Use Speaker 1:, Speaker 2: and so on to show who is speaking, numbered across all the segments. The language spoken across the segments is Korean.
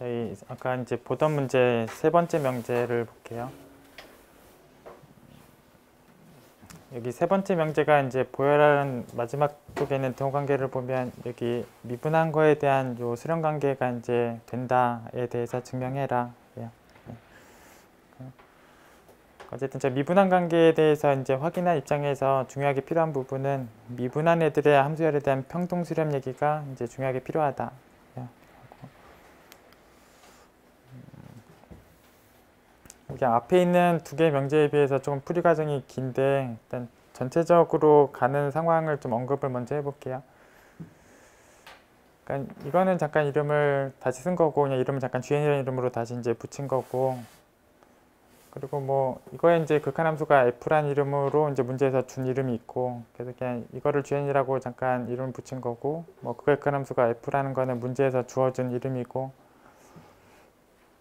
Speaker 1: 저희 아까 이제 보던 문제 세 번째 명제를 볼게요. 여기 세 번째 명제가 이제 보여라는 마지막 쪽에 있는 등호관계를 보면 여기 미분한 거에 대한 요 수렴관계가 이제 된다에 대해서 증명해라. 어쨌든 저 미분한 관계에 대해서 이제 확인할 입장에서 중요하게 필요한 부분은 미분한 애들의 함수열에 대한 평등 수렴 얘기가 이제 중요하게 필요하다. 여기 앞에 있는 두 개의 명제에 비해서 조금 풀이 과정이 긴데 일단 전체적으로 가는 상황을 좀 언급을 먼저 해볼게요. 그러니까 이거는 잠깐 이름을 다시 쓴 거고 그냥 이름을 잠깐 GN이라는 이름으로 다시 이제 붙인 거고, 그리고 뭐 이거에 이제 극한함수가 F란 이름으로 이제 문제에서 준 이름이 있고, 그래서 그냥 이거를 GN이라고 잠깐 이름을 붙인 거고, 뭐 그 극한함수가 F라는 거는 문제에서 주어준 이름이고,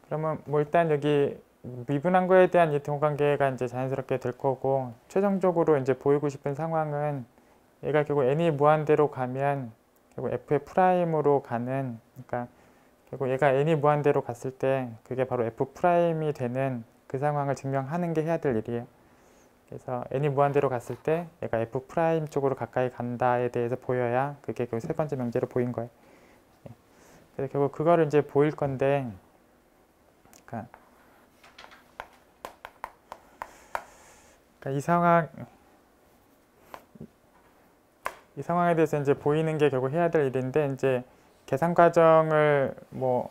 Speaker 1: 그러면 뭐 일단 여기 미분한 거에 대한 이 등호관계가 이제 자연스럽게 될 거고, 최종적으로 이제 보이고 싶은 상황은 얘가 결국 n이 무한대로 가면 결국 f의 프라임으로 가는, 그러니까 결국 얘가 n이 무한대로 갔을 때 그게 바로 f 프라임이 되는 그 상황을 증명하는 게 해야 될 일이에요. 그래서 n이 무한대로 갔을 때 얘가 f 프라임 쪽으로 가까이 간다에 대해서 보여야 그게 결국 세 번째 명제로 보인 거예요. 그래서 결국 그거를 이제 보일 건데, 그러니까 이 상황에 대해서 이제 보이는 게 결국 해야 될 일인데, 이제 계산 과정을 뭐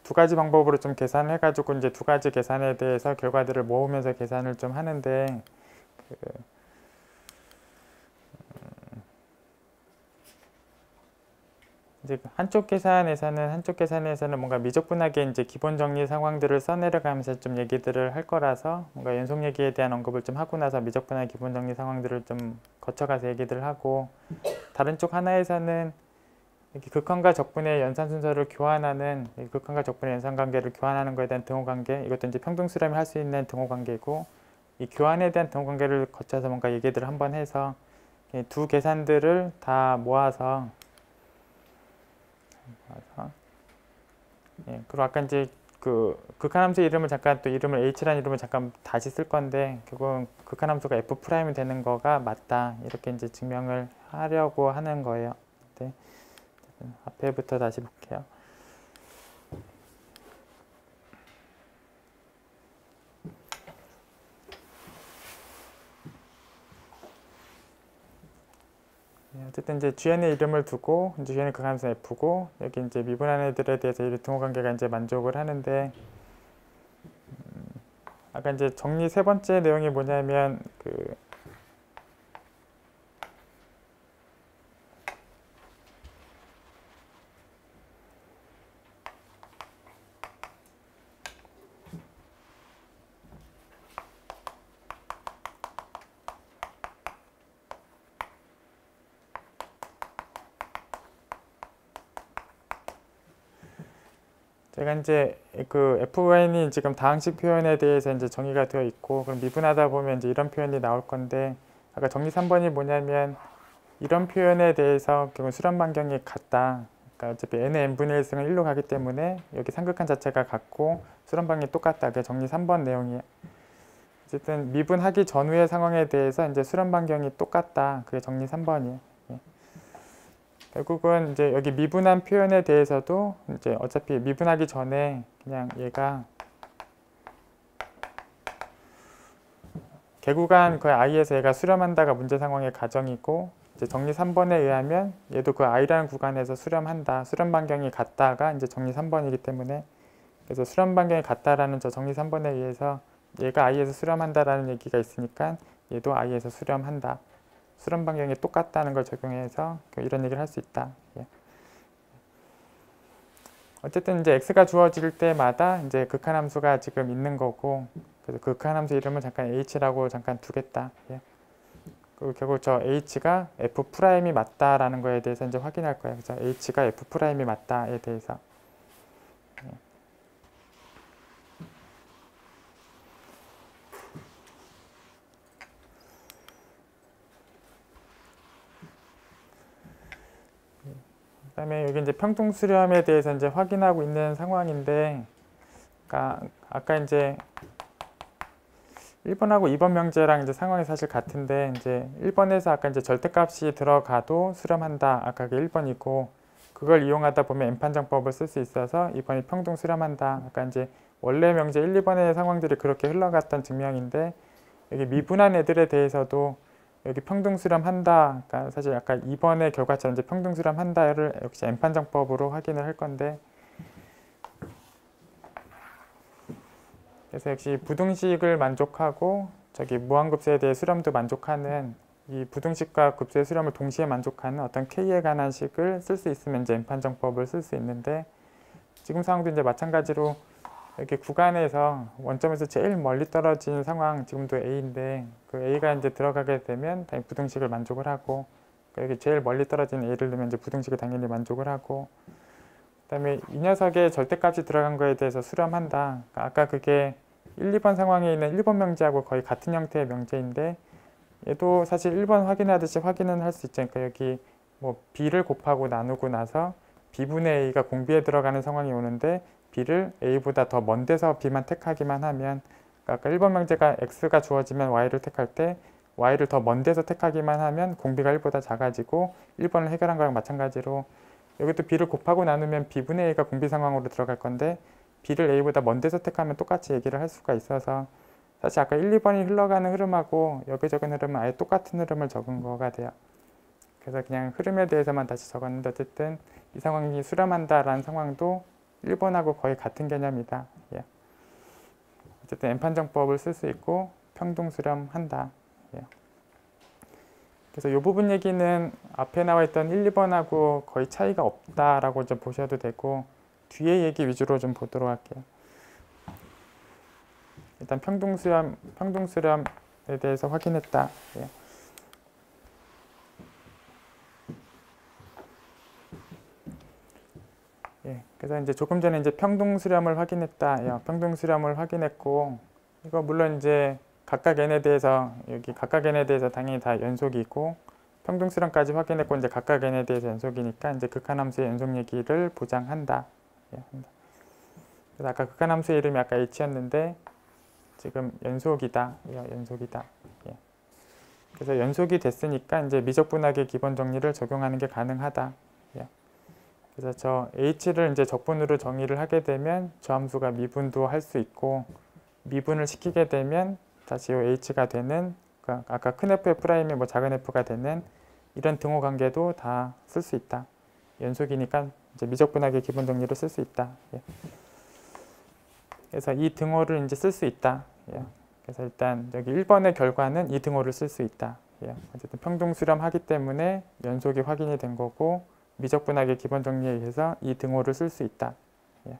Speaker 1: 두 가지 방법으로 좀 계산을 해가지고 이제 두 가지 계산에 대해서 결과들을 모으면서 계산을 좀 하는데, 이제 한쪽 계산에서는 뭔가 미적분하게 이제 기본 정리 상황들을 써내려가면서 좀 얘기들을 할 거라서 뭔가 연속 얘기에 대한 언급을 좀 하고 나서 미적분한 기본 정리 상황들을 좀 거쳐가서 얘기들을 하고, 다른 쪽 하나에서는 이렇게 극한과 적분의 연산 순서를 교환하는, 극한과 적분의 연산 관계를 교환하는 것에 대한 등호 관계, 이것도 이제 평등 수렴이 할 수 있는 등호 관계고, 이 교환에 대한 등호 관계를 거쳐서 뭔가 얘기들을 한번 해서 두 계산들을 다 모아서 그리고 아까 이제 그 극한함수 이름을 잠깐 또 이름을 h라는 이름을 잠깐 다시 쓸 건데, 결국은 극한함수가 f 프라임이 되는 거가 맞다, 이렇게 이제 증명을 하려고 하는 거예요. 네. 앞에부터 다시 볼게요. 어쨌든 이제 GN의 이름을 두고 이제 GN의 극한함수 F고, 여기 이제 미분한 애들에 대해서 이 등호 관계가 이제 만족을 하는데, 아까 이제 정리 세 번째 내용이 뭐냐면 제가 이제 그 FN이 지금 다항식 표현에 대해서 이제 정의가 되어 있고, 그럼 미분하다 보면 이제 이런 표현이 나올 건데, 아까 정리 3번이 뭐냐면 이런 표현에 대해서 결국 수렴 반경이 같다. 그러니까 어차피 n의 n분의 1승은 1로 가기 때문에 여기 삼극한 자체가 같고 수렴 반경이 똑같다. 그게 정리 3번 내용이에요. 어쨌든 미분하기 전후의 상황에 대해서 이제 수렴 반경이 똑같다. 그게 정리 3번이에요. 결국은 이제 여기 미분한 표현에 대해서도 이제 어차피 미분하기 전에 그냥 얘가 개구간 그 i에서 얘가 수렴한다가 문제 상황의 가정이고, 이제 정리 3번에 의하면 얘도 그 i라는 구간에서 수렴한다. 수렴 반경이 같다가 이제 정리 3번이기 때문에, 그래서 수렴 반경이 같다라는 저 정리 3번에 의해서 얘가 i에서 수렴한다라는 얘기가 있으니까 얘도 i에서 수렴한다. 수렴 반경이 똑같다는 걸 적용해서 이런 얘기를 할 수 있다. 예. 어쨌든 이제 x가 주어질 때마다 이제 극한함수가 지금 있는 거고, 그래서 극한함수 이름을 잠깐 h라고 잠깐 두겠다. 예. 그리고 결국 저 h가 f 프라임이 맞다라는 거에 대해서 이제 확인할 거예요. 그래서 h가 f 프라임이 맞다에 대해서. 예. 그다음에 여기 이제 평등 수렴에 대해서 이제 확인하고 있는 상황인데, 그러니까 아까 이제 1번하고 2번 명제랑 이제 상황이 사실 같은데, 이제 1번에서 아까 이제 절대값이 들어가도 수렴한다. 아까 그 1번이고, 그걸 이용하다 보면 N판정법을 쓸 수 있어서 2번이 평등 수렴한다. 아까 이제 원래 명제 1, 2번의 상황들이 그렇게 흘러갔던 증명인데, 여기 미분한 애들에 대해서도 여기 평등 수렴한다. 그러니까 사실 아까 2번의 결과처럼 이제 평등 수렴한다를 역시 N판정법으로 확인을 할 건데, 그래서 역시 부등식을 만족하고 저기 무한급수에 대해 수렴도 만족하는 이 부등식과 급수의 수렴을 동시에 만족하는 어떤 K에 관한 식을 쓸 수 있으면 이제 N판정법을 쓸 수 있는데, 지금 상황도 이제 마찬가지로 이렇게 구간에서 원점에서 제일 멀리 떨어진 상황, 지금도 A인데 그 A가 이제 들어가게 되면 당연히 부등식을 만족을 하고, 여기 제일 멀리 떨어진 A를 넣으면 이제 부등식을 당연히 만족을 하고, 그다음에 이 녀석의 절대값이 들어간 거에 대해서 수렴한다. 그러니까 아까 그게 1, 2번 상황에 있는 1번 명제하고 거의 같은 형태의 명제인데, 얘도 사실 1번 확인하듯이 확인은 할 수 있죠. 그러니까 여기 뭐 b를 곱하고 나누고 나서 b분의 a가 공비에 들어가는 상황이 오는데, b를 a보다 더 먼 데서 b만 택하기만 하면, 그러니까 아까 1번 명제가 x가 주어지면 y를 택할 때 y를 더 먼 데서 택하기만 하면 공비가 1보다 작아지고, 1번을 해결한 거랑 마찬가지로 여기도 b를 곱하고 나누면 b분의 a가 공비 상황으로 들어갈 건데, b를 a보다 먼 데서 택하면 똑같이 얘기를 할 수가 있어서 사실 아까 1, 2번이 흘러가는 흐름하고 여기 적은 흐름은 아예 똑같은 흐름을 적은 거가 돼요. 그래서 그냥 흐름에 대해서만 다시 적었는데, 어쨌든 이 상황이 수렴한다라는 상황도 1번하고 거의 같은 개념이다. 예. 어쨌든 N판정법을 쓸 수 있고 평등 수렴한다. 예. 그래서 이 부분 얘기는 앞에 나와 있던 1, 2번하고 거의 차이가 없다라고 좀 보셔도 되고, 뒤에 얘기 위주로 좀 보도록 할게요. 일단 평등 수렴에 대해서 확인했다. 예. 예. 그래서 이제 조금 전에 이제 평등 수렴을 확인했다. 예. 평등 수렴을 확인했고, 이거 물론 이제 각각 n에 대해서 여기 각각 n에 대해서 당연히 다 연속이 있고, 평등 수렴까지 확인했고 이제 각각 n에 대해서 연속이니까 이제 극한함수의 연속 얘기를 보장한다. 예. 그래서 아까 극한함수의 이름이 아까 h였는데 지금 연속이다. 연속이다. 예. 그래서 연속이 됐으니까 이제 미적분학의 기본 정리를 적용하는 게 가능하다. 예. 그래서 저 h를 이제 적분으로 정의를 하게 되면 저 함수가 미분도 할 수 있고, 미분을 시키게 되면 다시 이 h가 되는, 그러니까 아까 큰 F'이 뭐 작은 F가 되는 이런 등호 관계도 다 쓸 수 있다. 연속이니까 이제 미적분학의 기본 정리를 쓸 수 있다. 예. 그래서 이 등호를 이제 쓸 수 있다. 예. 그래서 일단 여기 1번의 결과는 이 등호를 쓸 수 있다. 예. 어쨌든 평등 수렴하기 때문에 연속이 확인이 된 거고, 미적분학의 기본 정리에 의해서 이 등호를 쓸 수 있다. 예.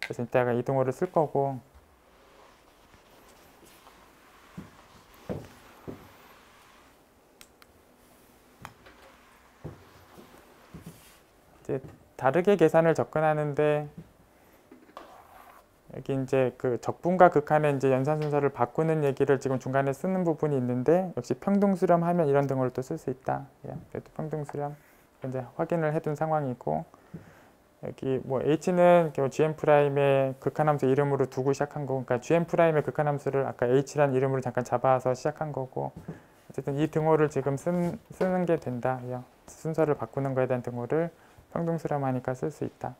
Speaker 1: 그래서 이따가 이 등호를 쓸 거고, 이제 다르게 계산을 접근하는데, 여기 이제 그 적분과 극한의 이제 연산 순서를 바꾸는 얘기를 지금 중간에 쓰는 부분이 있는데, 역시 평등 수렴하면 이런 등호를 또 쓸 수 있다. 예, 그래도 평등 수렴 이제 확인을 해둔 상황이고, 여기 뭐 h는 g'의 극한함수 이름으로 두고 시작한 거고, 그러니까 g'의 극한함수를 아까 h란 이름으로 잠깐 잡아서 시작한 거고, 어쨌든 이 등호를 지금 쓰는 게 된다. 예, 순서를 바꾸는 거에 대한 등호를 평등 수렴하니까 쓸 수 있다.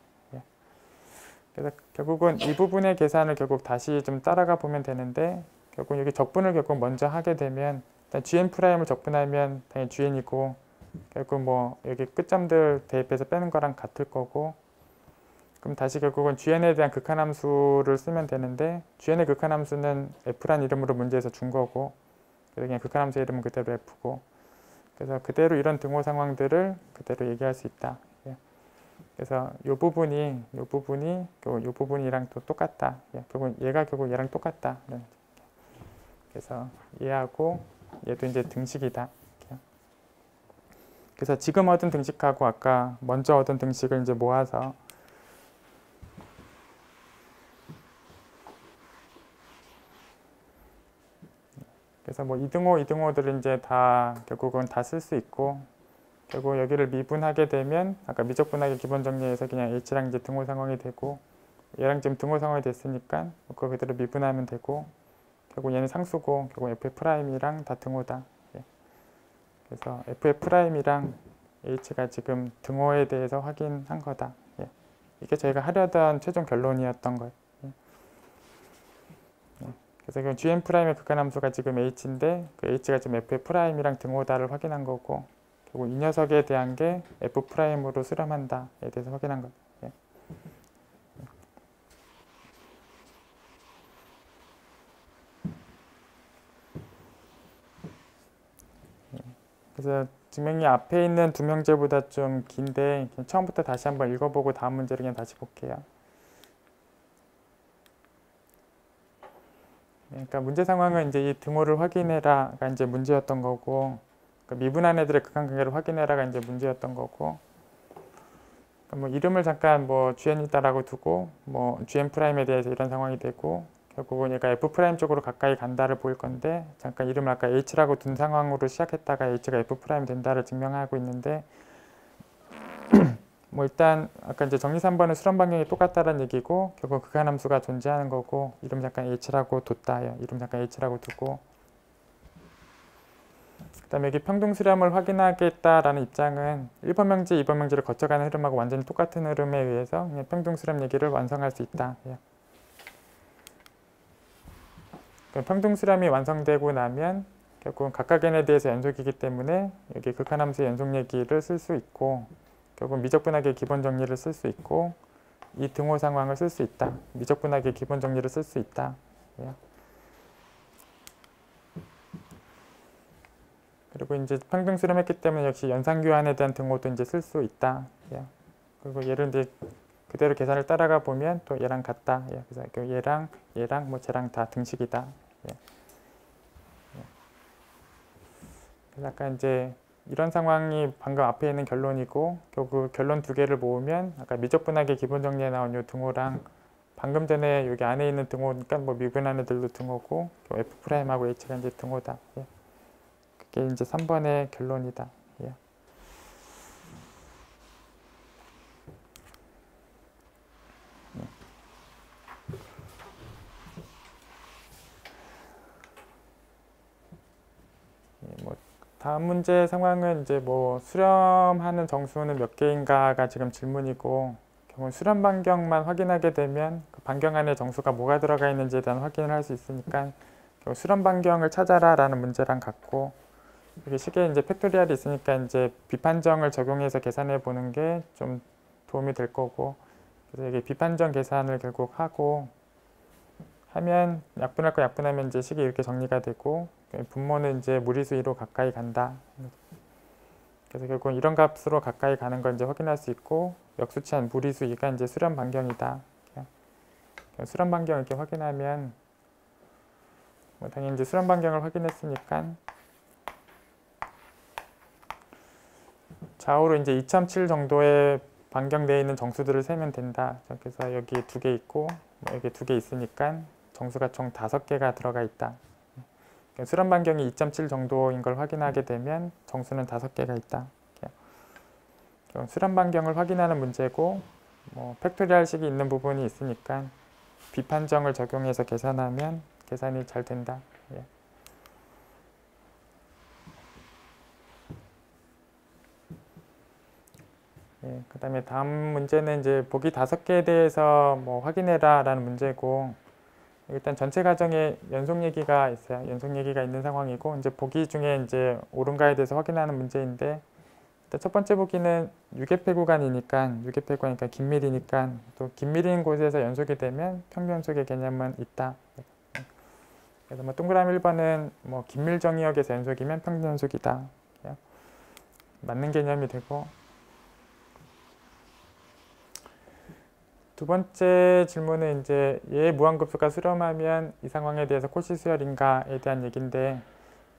Speaker 1: 그래서 결국은 이 부분의 계산을 결국 다시 좀 따라가 보면 되는데, 결국 여기 적분을 결국 먼저 하게 되면 일단 g'을 적분하면 당연히 gn이고, 결국 뭐 여기 끝점들 대입해서 빼는 거랑 같을 거고, 그럼 다시 결국은 gn에 대한 극한함수를 쓰면 되는데, gn의 극한함수는 f란 이름으로 문제에서 준 거고, 그래서 그냥 극한함수 이름은 그대로 f고, 그래서 그대로 이런 등호 상황들을 그대로 얘기할 수 있다. 그래서 이 부분이랑 또 똑같다. 결국 얘가 결국 얘랑 똑같다. 그래서 얘하고 얘도 이제 등식이다. 그래서 지금 얻은 등식하고 아까 먼저 얻은 등식을 이제 모아서, 그래서 뭐 이등호들을 이제 다 결국은 다 쓸 수 있고, 그리고 여기를 미분하게 되면 아까 미적분하게 기본 정리해서 그냥 H랑 이제 등호 상황이 되고 얘랑 지금 등호 상황이 됐으니까 그거 그대로 미분하면 되고 결국 얘는 상수고 결국 F'이랑 다 등호다. 예. 그래서 F'이랑 H가 지금 등호에 대해서 확인한 거다. 예. 이게 저희가 하려던 최종 결론이었던 거예요. 예. 예. 그래서 그 GM'의 극한함수가 지금 H인데 그 H가 지금 F'이랑 등호다를 확인한 거고 결국 이 녀석에 대한 게 F'으로 수렴한다에 대해서 확인한 거예요. 예. 그래서 증명이 앞에 있는 두 명제보다 좀 긴데 처음부터 다시 한번 읽어보고 다음 문제를 그냥 다시 볼게요. 그러니까 문제 상황은 이제 이 등호를 확인해라가 이제 문제였던 거고 그러니까 미분한 애들의 극한관계를 확인해라가 이제 문제였던 거고 그러니까 뭐 이름을 잠깐 뭐 GN이다라고 두고 뭐 GM' 대해서 이런 상황이 되고 결국은 얘가 F' 쪽으로 가까이 간다를 보일 건데 잠깐 이름을 아까 H라고 둔 상황으로 시작했다가 H가 F' 된다를 증명하고 있는데 뭐 일단 아까 이제 정리 3번은 수렴 반경이 똑같다는 얘기고 결국 극한함수가 존재하는 거고 이름 잠깐 H라고 뒀다요. 이름 잠깐 H라고 두고 그 다음에 여기 평등수렴을 확인하겠다라는 입장은 1번 명제, 2번 명제를 거쳐가는 흐름하고 완전히 똑같은 흐름에 의해서 그냥 평등수렴 얘기를 완성할 수 있다. 평등수렴이 완성되고 나면 결국은 각각 n에 대해서 연속이기 때문에 여기 극한함수의 연속 얘기를 쓸 수 있고 결국 미적분학의 기본 정리를 쓸 수 있고 이 등호 상황을 쓸 수 있다. 미적분학의 기본 정리를 쓸 수 있다. 그리고 이제 평등 수렴했기 때문에 역시 연산교환에 대한 등호도 이제 쓸 수 있다. 그리고 얘를 이제 그대로 계산을 따라가 보면 또 얘랑 같다. 그래서 얘랑 뭐 쟤랑 다 등식이다. 그래서 아까 이제 이런 상황이 방금 앞에 있는 결론이고 결국 결론 두 개를 모으면 아까 미적분학의 기본 정리에 나온 요 등호랑 방금 전에 여기 안에 있는 등호니까 뭐 미분한 애들도 등호고 F'하고 H가 이제 등호다. 그게 이제 3번의 결론이다. 뭐 다음 문제 상황은 이제 뭐 수렴하는 정수는 몇 개인가가 지금 질문이고 결국 수렴 반경만 확인하게 되면 그 반경 안에 정수가 뭐가 들어가 있는지에 대한 확인을 할 수 있으니까 결국 수렴 반경을 찾아라라는 문제랑 같고 여기 식에 이제 팩토리얼이 있으니까 이제 비판정을 적용해서 계산해 보는 게 좀 도움이 될 거고 그래서 여기 비판정 계산을 결국 하고 하면 약분할 거 약분하면 이제 식이 이렇게 정리가 되고 분모는 이제 무리수 2로 가까이 간다. 그래서 결국 이런 값으로 가까이 가는 걸 이제 확인할 수 있고 역수치한 무리수 2가 이제 수렴 반경이다. 수렴 반경 이렇게 확인하면 뭐 당연히 이제 수렴 반경을 확인했으니까 좌우로 이제 2.7 정도의 반경 내에 있는 정수들을 세면 된다. 그래서 여기 2개 있고 여기 2개 있으니까 정수가 총 5개가 들어가 있다. 수렴 반경이 2.7 정도인 걸 확인하게 되면 정수는 5개가 있다. 수렴 반경을 확인하는 문제고 뭐 팩토리얼식이 있는 부분이 있으니까 비판정을 적용해서 계산하면 계산이 잘 된다. 그 다음에 다음 문제는 이제 보기 5개에 대해서 뭐 확인해라 라는 문제고 일단 전체 과정에 연속 얘기가 있어요. 연속 얘기가 있는 상황이고 이제 보기 중에 이제 옳은가에 대해서 확인하는 문제인데 일단 첫 번째 보기는 유계폐 구간이니까 유계폐 구간이니까 긴밀이니까 또 긴밀인 곳에서 연속이 되면 평면속의 개념은 있다. 그래서 뭐 동그라미 1번은 뭐 긴밀 정의역에서 연속이면 평면속이다. 맞는 개념이 되고 두 번째 질문은 이제 얘의 무한급수가 수렴하면 이 상황에 대해서 코시 수열인가에 대한 얘기인데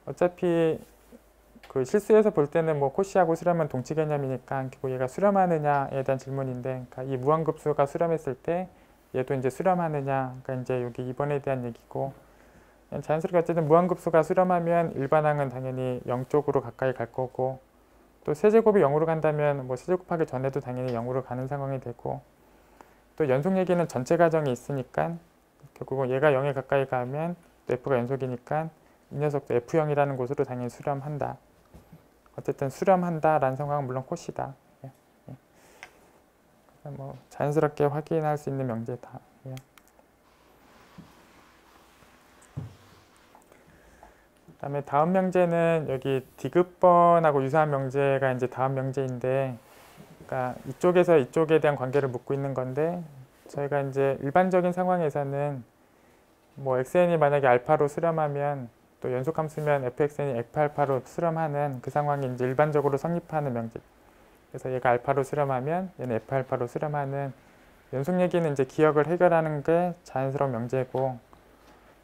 Speaker 1: 어차피 그 실수에서 볼 때는 뭐 코시하고 수렴은 동치 개념이니까 결국 얘가 수렴하느냐에 대한 질문인데 그러니까 이 무한급수가 수렴했을 때 얘도 이제 수렴하느냐 그러니까 이제 여기 2번에 대한 얘기고 자연스럽게 어쨌든 무한급수가 수렴하면 일반항은 당연히 0쪽으로 가까이 갈 거고 또 세제곱이 0으로 간다면 뭐 세제곱하기 전에도 당연히 0으로 가는 상황이 되고, 또 연속 얘기는 전체 가정이 있으니까 결국은 얘가 0에 가까이 가면 또 f가 연속이니까 이 녀석도 F형이라는 곳으로 당연히 수렴한다. 어쨌든 수렴한다라는 상황은 물론 콧이다. 예. 뭐 자연스럽게 확인할 수 있는 명제다. 예. 그다음에 다음 명제는 여기 디귿번하고 유사한 명제가 이제 다음 명제인데, 그러니까 이쪽에서 이쪽에 대한 관계를 묻고 있는 건데, 저희가 이제 일반적인 상황에서는 뭐 xn이 만약에 알파로 수렴하면 또 연속함수면 fxn이 f알파로 수렴하는 그 상황이 이제 일반적으로 성립하는 명제. 그래서 얘가 알파로 수렴하면 얘는 f알파로 수렴하는 연속 얘기는 이제 기억을 해결하는 게 자연스러운 명제고,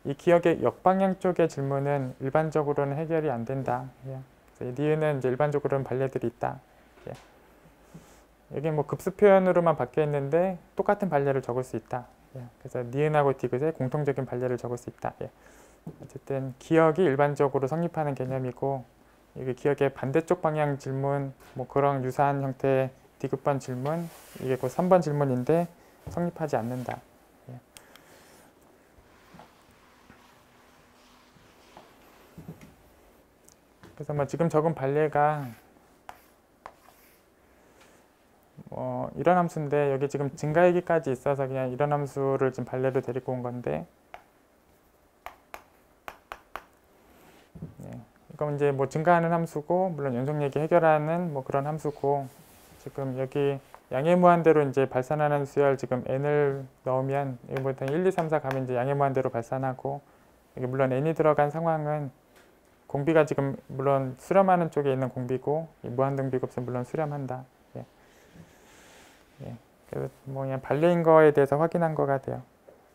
Speaker 1: 이 기억의 역방향 쪽의 질문은 일반적으로는 해결이 안 된다. 예. 그래서 니은은 이제 일반적으로는 반례들이 있다. 예. 여기 뭐 급수 표현으로만 바뀌어 있는데 똑같은 반례를 적을 수 있다. 예. 그래서 니은하고 디귿의 공통적인 반례를 적을 수 있다. 예. 어쨌든 기억이 일반적으로 성립하는 개념이고, 이게 기억의 반대쪽 방향 질문, 뭐 그런 유사한 형태의 디귿번 질문, 이게 곧 3번 질문인데 성립하지 않는다. 예. 그래서 뭐 지금 적은 반례가 뭐 이런 함수인데, 여기 지금 증가얘기까지 있어서 그냥 이런 함수를 지금 반례로 데리고 온 건데, 예. 이건 이제 뭐 증가하는 함수고, 물론 연속 얘기 해결하는 뭐 그런 함수고, 지금 여기 양의 무한대로 이제 발산하는 수열 지금 n을 넣으면 여기 뭐 1, 2, 3, 4 가면 이제 양의 무한대로 발산하고, 여기 물론 n이 들어간 상황은 공비가 지금 물론 수렴하는 쪽에 있는 공비고, 이 무한등비급수는 물론 수렴한다. 예. 예. 그래서 뭐 그냥 반례인 거에 대해서 확인한 거가 돼요.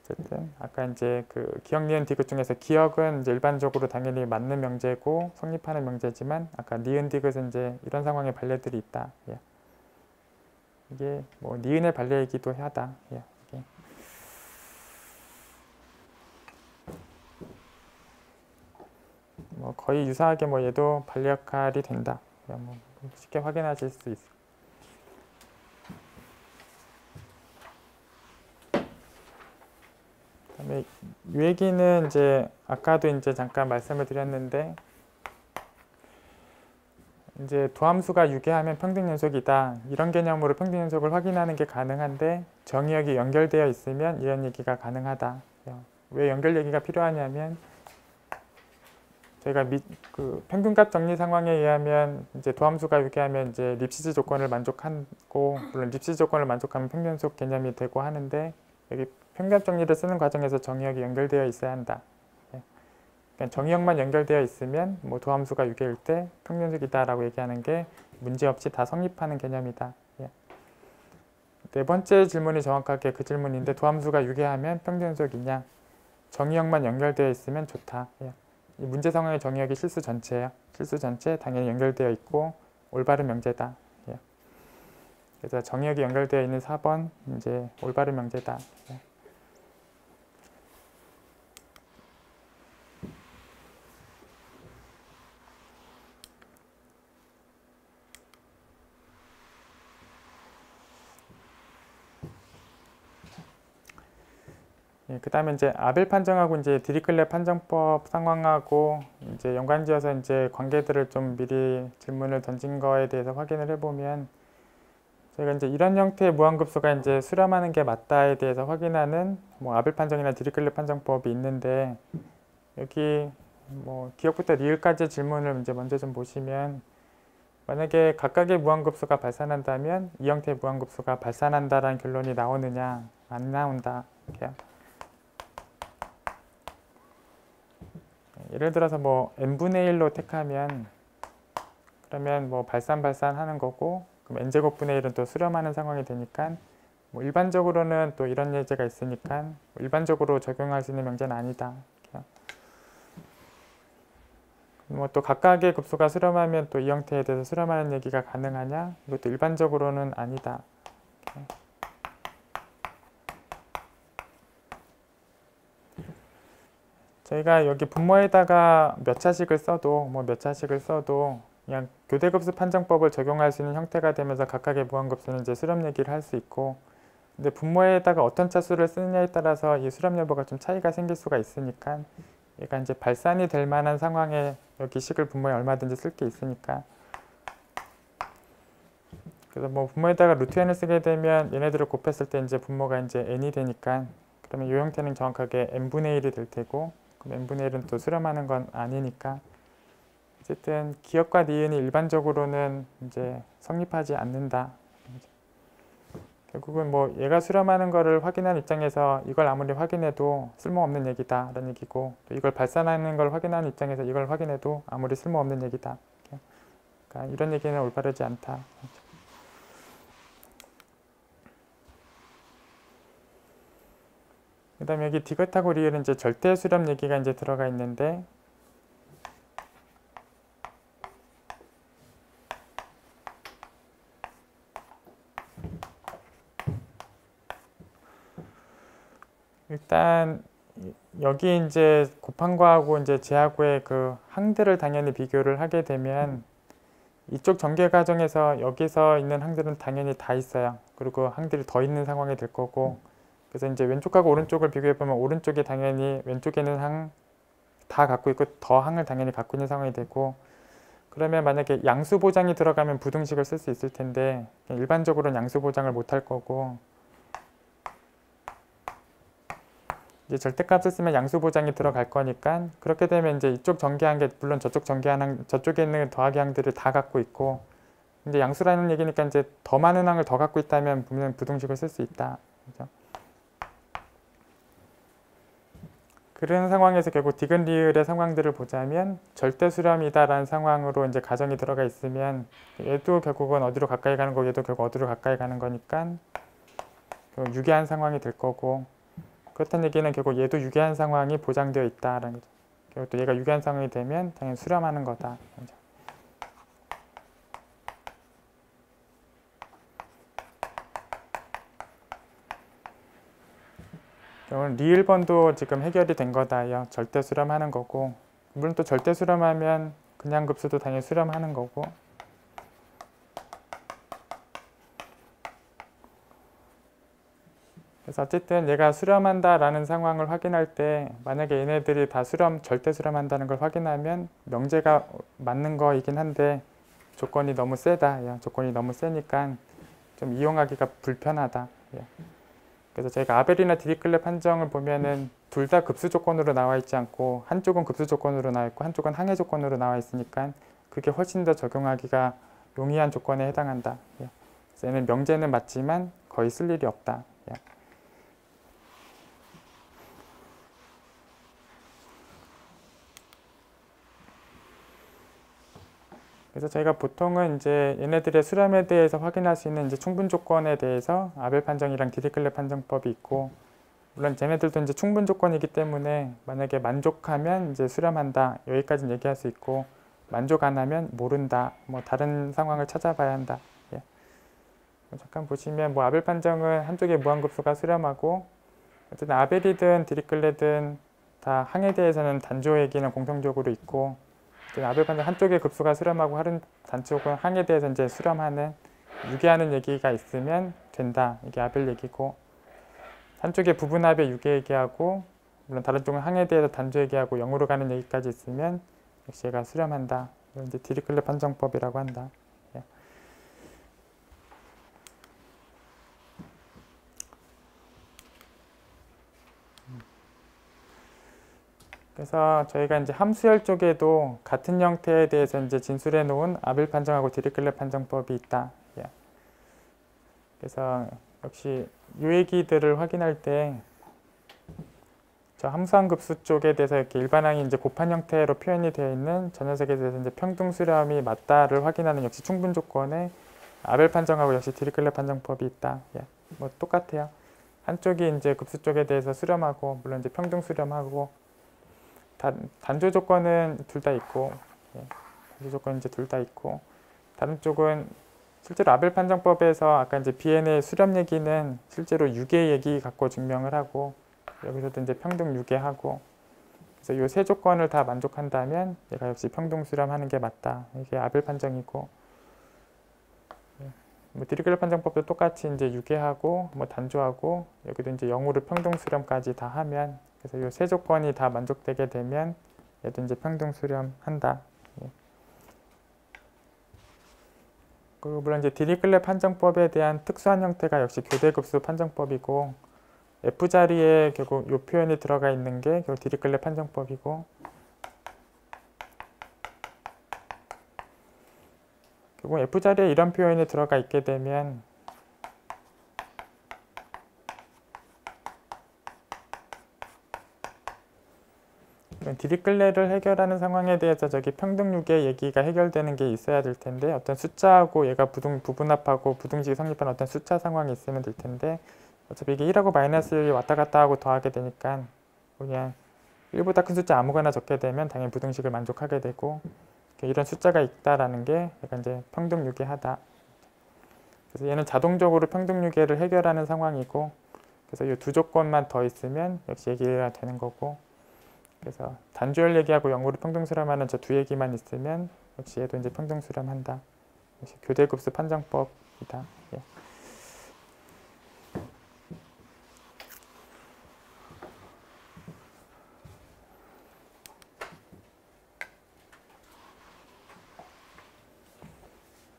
Speaker 1: 어쨌든 아까 이제 그 기억, 니은, 디귿 중에서 기억은 이제 일반적으로 당연히 맞는 명제고 성립하는 명제지만, 아까 니은, 디귿은 이제 이런 상황의 반례들이 있다. 예. 이게 뭐 니은의 반례이기도 하다. 예. 이게. 뭐 거의 유사하게 뭐 얘도 반례 역할이 된다. 뭐 쉽게 확인하실 수 있어요. 그다음에 이 얘기는 이제 아까도 이제 잠깐 말씀을 드렸는데, 이제 도함수가 유계하면 평등연속이다. 이런 개념으로 평등연속을 확인하는 게 가능한데, 정의역이 연결되어 있으면 이런 얘기가 가능하다. 왜 연결 얘기가 필요하냐면, 저희가 그 평균값 정리 상황에 의하면 이제 도함수가 유계하면 이제 립시즈 조건을 만족하고, 물론 립시즈 조건을 만족하면 평등연속 개념이 되고 하는데, 여기 평균값 정리를 쓰는 과정에서 정의역이 연결되어 있어야 한다. 그러니까 정의역만 연결되어 있으면 뭐 도함수가 유계일 때 평균연속이다라고 얘기하는 게 문제없이 다 성립하는 개념이다. 예. 네 번째 질문이 정확하게 그 질문인데, 도함수가 유계하면 평균연속이냐? 정의역만 연결되어 있으면 좋다. 예. 이 문제 상황의 정의역이 실수 전체예요. 실수 전체 당연히 연결되어 있고 올바른 명제다. 예. 그래서 정의역이 연결되어 있는 4번 이제 올바른 명제다. 예. 예, 그 다음에 이제 아벨 판정하고 이제 디리클레 판정법 상황하고 이제 연관지어서 이제 관계들을 좀 미리 질문을 던진 거에 대해서 확인을 해보면, 저희가 이제 이런 형태의 무한급수가 이제 수렴하는 게 맞다에 대해서 확인하는 뭐 아벨 판정이나 디리클레 판정법이 있는데, 여기 뭐 기억부터 리을까지의 질문을 이제 먼저 좀 보시면, 만약에 각각의 무한급수가 발산한다면 이 형태의 무한급수가 발산한다라는 결론이 나오느냐, 안 나온다. 이렇게요. 예를 들어서 뭐 n분의 1로 택하면, 그러면 뭐 발산하는 거고, 그럼 n제곱분의 1은 또 수렴하는 상황이 되니까, 뭐 일반적으로는 또 이런 예제가 있으니까 뭐 일반적으로 적용할 수 있는 명제는 아니다. 뭐 또 각각의 급수가 수렴하면 또 이 형태에 대해서 수렴하는 얘기가 가능하냐? 이것도 일반적으로는 아니다. 저희가 여기 분모에다가 몇 차식을 써도 그냥 교대급수 판정법을 적용할 수 있는 형태가 되면서 각각의 무한급수는 이제 수렴 얘기를 할 수 있고, 근데 분모에다가 어떤 차수를 쓰느냐에 따라서 이 수렴 여부가 좀 차이가 생길 수가 있으니까, 얘가 이제 발산이 될 만한 상황에 여기 식을 분모에 얼마든지 쓸 게 있으니까, 그래서 뭐 분모에다가 루트 n을 쓰게 되면 얘네들을 곱했을 때 이제 분모가 이제 n이 되니까, 그러면 이 형태는 정확하게 n분의 1이 될 테고, 그럼 n분의 1은 또 수렴하는 건 아니니까, 어쨌든 기억과 니은이 일반적으로는 이제 성립하지 않는다. 결국은 뭐 얘가 수렴하는 거를 확인한 입장에서 이걸 아무리 확인해도 쓸모없는 얘기다 라는 얘기고, 또 이걸 발산하는 걸 확인하는 입장에서 이걸 확인해도 아무리 쓸모없는 얘기다. 그러니까 이런 얘기는 올바르지 않다. 그 다음에 여기 디귿하고 리을은 이제 절대 수렴 얘기가 이제 들어가 있는데, 일단 여기 이제 곱한 거하고 이제 제하고의 그 항들을 당연히 비교를 하게 되면, 이쪽 전개 과정에서 여기서 있는 항들은 당연히 다 있어요. 그리고 항들이 더 있는 상황이 될 거고, 그래서 이제 왼쪽하고 오른쪽을 비교해 보면 오른쪽이 당연히 왼쪽에는 항 다 갖고 있고 더 항을 당연히 갖고 있는 상황이 되고, 그러면 만약에 양수 보장이 들어가면 부등식을 쓸 수 있을 텐데 일반적으로는 양수 보장을 못 할 거고, 이제 절대값을 쓰면 양수 보장이 들어갈 거니까, 그렇게 되면 이제 이쪽 전개한 게 물론 저쪽 전개한 항, 저쪽에 있는 더하기 항들을 다 갖고 있고, 이제 양수라는 얘기니까 이제 더 많은 항을 더 갖고 있다면 분명 부등식을 쓸 수 있다. 그죠? 그런 상황에서 결국 디귿 리을의 상황들을 보자면 절대 수렴이다라는 상황으로 이제 가정이 들어가 있으면, 얘도 결국은 어디로 가까이 가는 거고 얘도 결국 어디로 가까이 가는 거니까 유계한 상황이 될 거고, 그렇다는 얘기는 결국 얘도 유계한 상황이 보장되어 있다라는 거죠. 결국 또 얘가 유계한 상황이 되면 당연히 수렴하는 거다. 그죠? 오늘 리을번도 지금 해결이 된 거다요. 절대 수렴하는 거고, 물론 또 절대 수렴하면 그냥 급수도 당연히 수렴하는 거고, 그래서 어쨌든 얘가 수렴한다라는 상황을 확인할 때 만약에 얘네들이 다 절대 수렴한다는 걸 확인하면 명제가 맞는 거이긴 한데 조건이 너무 세다. 조건이 너무 세니까 좀 이용하기가 불편하다. 그래서 저희가 아벨이나 디리클렛 판정을 보면은 둘 다 급수 조건으로 나와 있지 않고 한쪽은 급수 조건으로 나와 있고 한쪽은 항해 조건으로 나와 있으니까 그게 훨씬 더 적용하기가 용이한 조건에 해당한다. 그래서 얘는 명제는 맞지만 거의 쓸 일이 없다. 그래서 저희가 보통은 이제 얘네들의 수렴에 대해서 확인할 수 있는 이제 충분 조건에 대해서 아벨 판정이랑 디리클렛 판정법이 있고, 물론 쟤네들도 이제 충분 조건이기 때문에 만약에 만족하면 이제 수렴한다 여기까지는 얘기할 수 있고, 만족 안 하면 모른다, 뭐 다른 상황을 찾아봐야 한다. 잠깐 보시면 뭐 아벨 판정은 한쪽에 무한급수가 수렴하고, 어쨌든 아벨이든 디리클렛은 다 항에 대해서는 단조 얘기는 공통적으로 있고, 아벨 판정 한쪽에 급수가 수렴하고 다른 단쪽은 항에 대해서 이제 수렴하는 유계하는 얘기가 있으면 된다. 이게 아벨 얘기고, 한쪽에 부분합의 유계 얘기하고 물론 다른 쪽은 항에 대해서 단조 얘기하고 0으로 가는 얘기까지 있으면 역시 얘가 수렴한다. 이건 이제 디리클렛 판정법이라고 한다. 그래서 저희가 이제 함수열 쪽에도 같은 형태에 대해서 이제 진술해 놓은 아벨 판정하고 디리클렛 판정법이 있다. 그래서 역시 이 얘기들을 확인할 때 저 함수한 급수 쪽에 대해서 이렇게 일반항이 이제 곱한 형태로 표현이 되어 있는 저 녀석에 대해서 이제 평등 수렴이 맞다를 확인하는 역시 충분 조건에 아벨 판정하고 역시 디리클렛 판정법이 있다. 뭐 똑같아요. 한쪽이 이제 급수 쪽에 대해서 수렴하고 물론 이제 평등 수렴하고 단조 조건은 둘 다 있고, 단조 조건은 이제 둘 다 있고, 다른 쪽은 실제로 아벨 판정법에서 아까 이제 BN의 수렴 얘기는 실제로 유계 얘기 갖고 증명을 하고, 여기서도 이제 평등 유계하고, 그래서 이 세 조건을 다 만족한다면 얘가 역시 평등 수렴하는 게 맞다. 이게 아벨 판정이고, 뭐 디리클렛 판정법도 똑같이 이제 유계하고 뭐 단조하고 여기도 이제 0으로 평등 수렴까지 다 하면, 그래서 이 세 조건이 다 만족되게 되면 얘도 이제 평등 수렴한다. 예. 그리고 물론 이제 디리클렛 판정법에 대한 특수한 형태가 역시 교대급수 판정법이고, F 자리에 결국 이 표현이 들어가 있는 게 결국 디리클렛 판정법이고, 결국 F 자리에 이런 표현이 들어가 있게 되면 디리클렛을 해결하는 상황에 대해서 저기 평등유계 얘기가 해결되는 게 있어야 될 텐데, 어떤 숫자하고 얘가 부분합하고 부등식이 성립한 어떤 숫자 상황이 있으면 될 텐데, 어차피 이게 1하고 마이너스 1이 왔다 갔다 하고 더하게 되니까 그냥 1보다 큰 숫자 아무거나 적게 되면 당연히 부등식을 만족하게 되고, 이런 숫자가 있다라는 게 약간 이제 평등유계하다. 그래서 얘는 자동적으로 평등유계를 해결하는 상황이고, 그래서 이 두 조건만 더 있으면 역시 얘기가 되는 거고, 그래서 단조열 얘기하고 0으로 평등 수렴하는 저 두 얘기만 있으면 역시 얘도 이제 평등 수렴한다. 역시 교대급수 판정법이다. 예.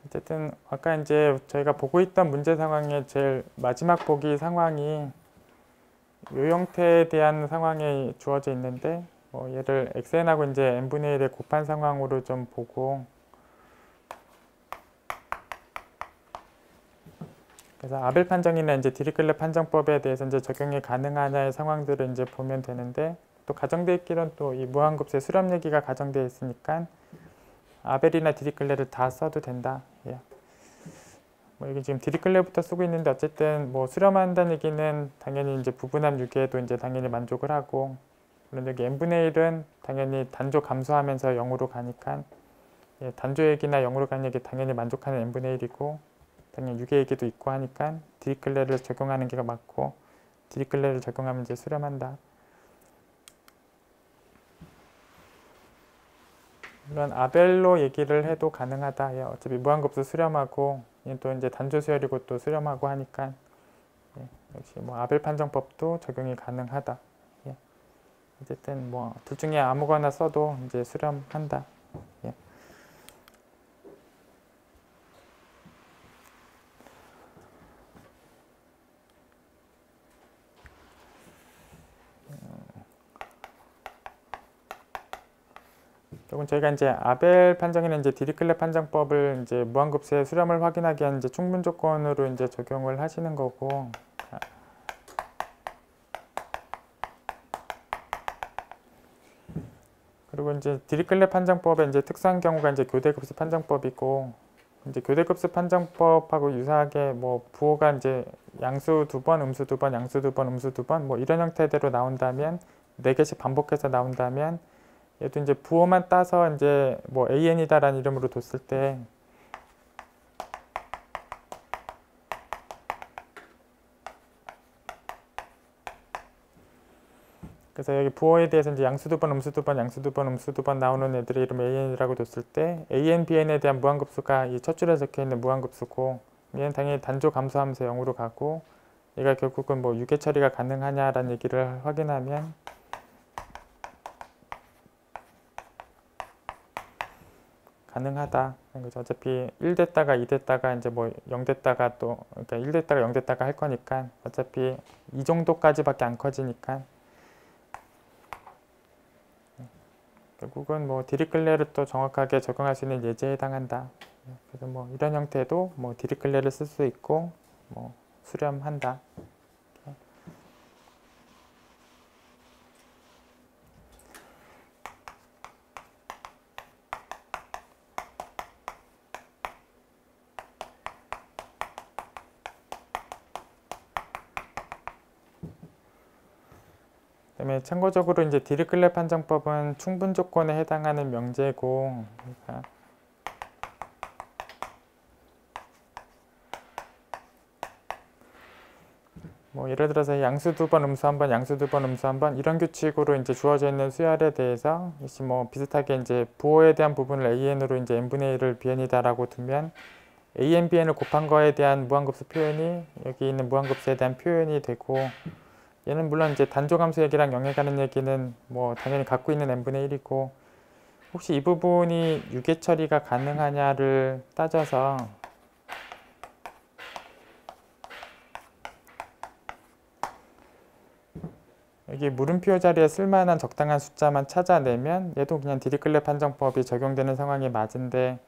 Speaker 1: 어쨌든 아까 이제 저희가 보고 있던 문제 상황의 제일 마지막 보기 상황이 이 형태에 대한 상황이 주어져 있는데, 뭐 얘를 xn하고 이제 n분의 1의 곱한 상황으로 좀 보고, 그래서 아벨 판정이나 이제 디리클렛 판정법에 대해서 이제 적용이 가능하냐의 상황들을 이제 보면 되는데, 또 가정돼 있기는 또 이 무한급수의 수렴 얘기가 가정되어 있으니까 아벨이나 디리클렛을 다 써도 된다. 예. 뭐 여기 지금 디리클렛부터 쓰고 있는데, 어쨌든 뭐 수렴한다는 얘기는 당연히 이제 부분합 유계에도 이제 당연히 만족을 하고, 물론 여기 n분의 1은 당연히 단조 감소하면서 0으로 가니까, 예, 단조 얘기나 0으로 가는 얘기 당연히 만족하는 n분의 1이고, 당연히 유계 얘기도 있고 하니까 디리클렛을 적용하는 게 맞고, 디리클렛을 적용하면 이제 수렴한다. 물론 아벨로 얘기를 해도 가능하다. 예, 어차피 무한급수 수렴하고 또 이제 단조 수열이고 또 수렴하고 하니까, 예, 역시 뭐 아벨 판정법도 적용이 가능하다. 예. 어쨌든 뭐 둘 중에 아무거나 써도 이제 수렴한다. 예. 조금 저희가 이제 아벨 판정이나 이제 디리클렛 판정법을 이제 무한급수의 수렴을 확인하기 위한 이제 충분 조건으로 이제 적용을 하시는 거고, 그리고 이제 디리클렛 판정법의 이제 특수한 경우가 이제 교대급수 판정법이고, 이제 교대급수 판정법하고 유사하게 뭐 부호가 이제 양수 두 번, 음수 두 번, 양수 두 번, 음수 두 번, 뭐 이런 형태대로 나온다면, 4개씩 반복해서 나온다면, 얘도 이제 부호만 따서 이제 뭐 AN이다라는 이름으로 뒀을 때, 그래서 여기 부호에 대해서 이제 양수 두 번, 음수 두 번, 양수 두 번, 음수 두 번 나오는 애들의 이름 AN이라고 뒀을 때, AN, BN에 대한 무한급수가 이 첫 줄에 적혀 있는 무한급수고, 얘는 당연히 단조 감소하면서 0으로 가고, 얘가 결국은 뭐 유계 처리가 가능하냐라는 얘기를 확인하면, 가능하다. 그래서 어차피 1 됐다가 2 됐다가 이제 뭐 0 됐다가 또, 그러니까 1 됐다가 0 됐다가 할 거니까 어차피 이 정도까지밖에 안 커지니까, 결국은 뭐 디리클렛을 또 정확하게 적용할 수 있는 예제에 해당한다. 그래서 뭐 이런 형태도 뭐 디리클렛을 쓸 수 있고 뭐 수렴한다. 그다음에 참고적으로 이제 디리클렛 판정법은 충분 조건에 해당하는 명제고, 그러니까 뭐 예를 들어서 양수 두 번, 음수 한 번, 양수 두 번, 음수 한 번 이런 규칙으로 이제 주어져 있는 수열에 대해서 역시 뭐 비슷하게 이제 부호에 대한 부분을 an으로 이제 n분의 1을 bn이다라고 두면 an, bn을 곱한 거에 대한 무한급수 표현이 여기 있는 무한급수에 대한 표현이 되고 얘는 물론 이제 단조함수 얘기랑 영해가는 얘기는 뭐 당연히 갖고 있는 n분의 1이고 혹시 이 부분이 유계 처리가 가능하냐를 따져서 여기 물음표 자리에 쓸만한 적당한 숫자만 찾아내면 얘도 그냥 디리클렛 판정법이 적용되는 상황이 맞은데